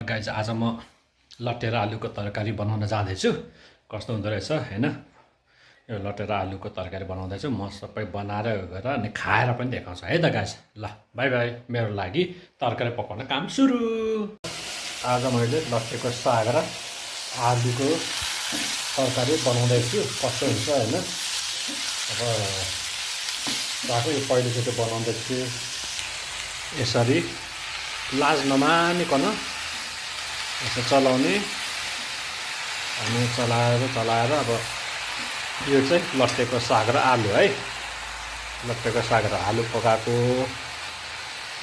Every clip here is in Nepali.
गाइज आज म लट्टे र आलुको तरकारी बनाउन जाँदैछु। कस्तो हुँदो रहेछ हैन। यो लट्टे र आलुको तरकारी बनाउँदैछु म। सबै बनाएर गएर अनि खाएर पनि देखाउँछु है त गाइज। ल बाई बाई। मेरो लागि तरकारी पकाउन काम सुरु। आज मैले लट्टेको साग र आलुको तरकारी बनाउँदैछु। कस्तो हुन्छ हैन। अब आफै पहिलोचोटि बनाउँदैछु। यसरी लाज नमानिकन यसो चलाउने अनि चलाएर अब यो चाहिँ लट्टेको साग र आलु है। लट्टेको साग र आलु पकाएको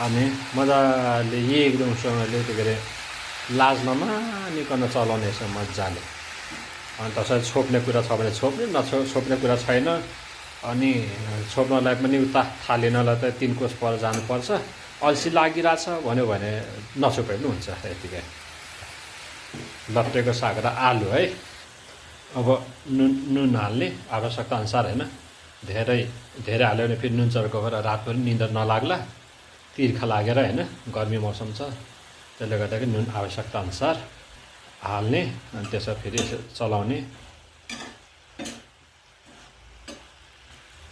अनि मजाले एकदमसँगले के अरे लाज नमानिकन चलाउने यसो मजाले। अनि त्यसरी छोप्ने कुरा छ भने छोप्ने, छोप्ने कुरा छैन अनि छोप्नलाई पनि उता थालिनलाई त 3 कोस पर जानुपर्छ। अल्छी लागिरहेछ भन्यो भने नछोपे पनि हुन्छ यतिकै। लट्टेको साग र आलु है। अब नुन हाल्ने आवश्यकता अनुसार हैन। धेरै हाल्यो भने फेरि नुन चर्को भएर रातभरि निन्द्रा नलाग्ला, तिर्खा लागेर हैन। गर्मी मौसम छ त्यसले गर्दाखेरि नुन आवश्यकता अनुसार हाल्ने अनि त्यसो फेरि चलाउने।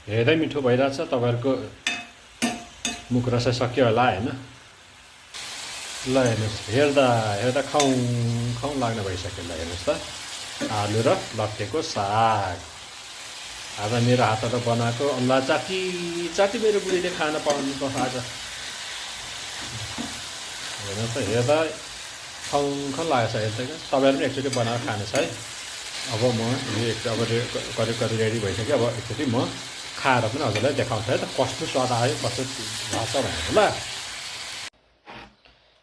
हेर्दै मिठो भइरहेछ। तपाईँहरूको मुख रसै सक्यो होला हैन। ल हेर्नुहोस्, हेर्दा खाउँ लाग्ने भइसक्यो। ल हेर्नुहोस् त, आलु र लट्टेको साग आज मेरो हातबाट बनाएको। अल्ला चाटी मेरो बुढीले खान पाउनु पर्छ आज। हेर्नुहोस् त, हेर्दा खाउँ लागेको छ। हेर्दै तपाईँहरू पनि एकचोटि बनाएर खानुहोस् है। अब म यो करिब रेडी भइसक्यो। अब एकचोटि म खाएर पनि हजुरलाई देखाउँछु है त कस्तो स्वाद आयो, कस्तो भएको छ भनेर। ल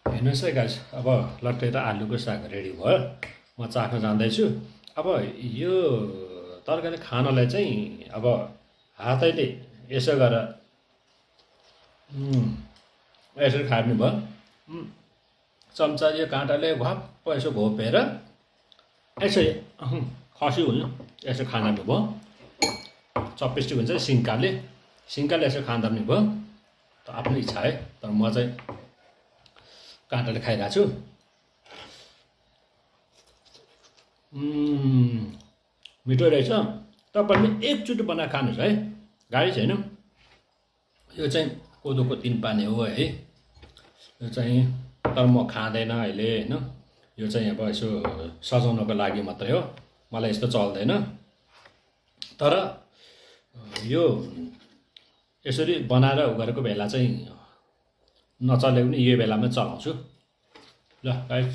हेर्नुहोस् है गाइस, अब लट्टे र आलुको साग रेडी भयो। म चाख्न जाँदैछु। अब यो तरकारी खानलाई चाहिँ अब हातैले यसो गरेर यसरी खाने भयो। चम्चा यो काँटाले भप्प यसो घोपेर यसो खसी हुनु यसो खाँदा पनि भयो। चपस्टिक हुन्छ सिन्काले यसो खाँदा पनि भयो। त आफ्नो इच्छा है। तर म चाहिँ काँटाले खाइरहेको छु। मिठो रहेछ। तपाईँले एकचोटि बनाएर खानुहोस् है गाइस हैन। यो चाहिँ कोदोको तिनपाने हो है। यो चाहिँ तर म खाँदैन अहिले हैन। यो चाहिँ अब यसो सजाउनको लागि मात्रै हो। मलाई यस्तो चल्दैन। तर यो यसरी बनाएर गरेको बेला चाहिँ नचलेको पनि यो बेलामा चलाउँछु। ल गाइस।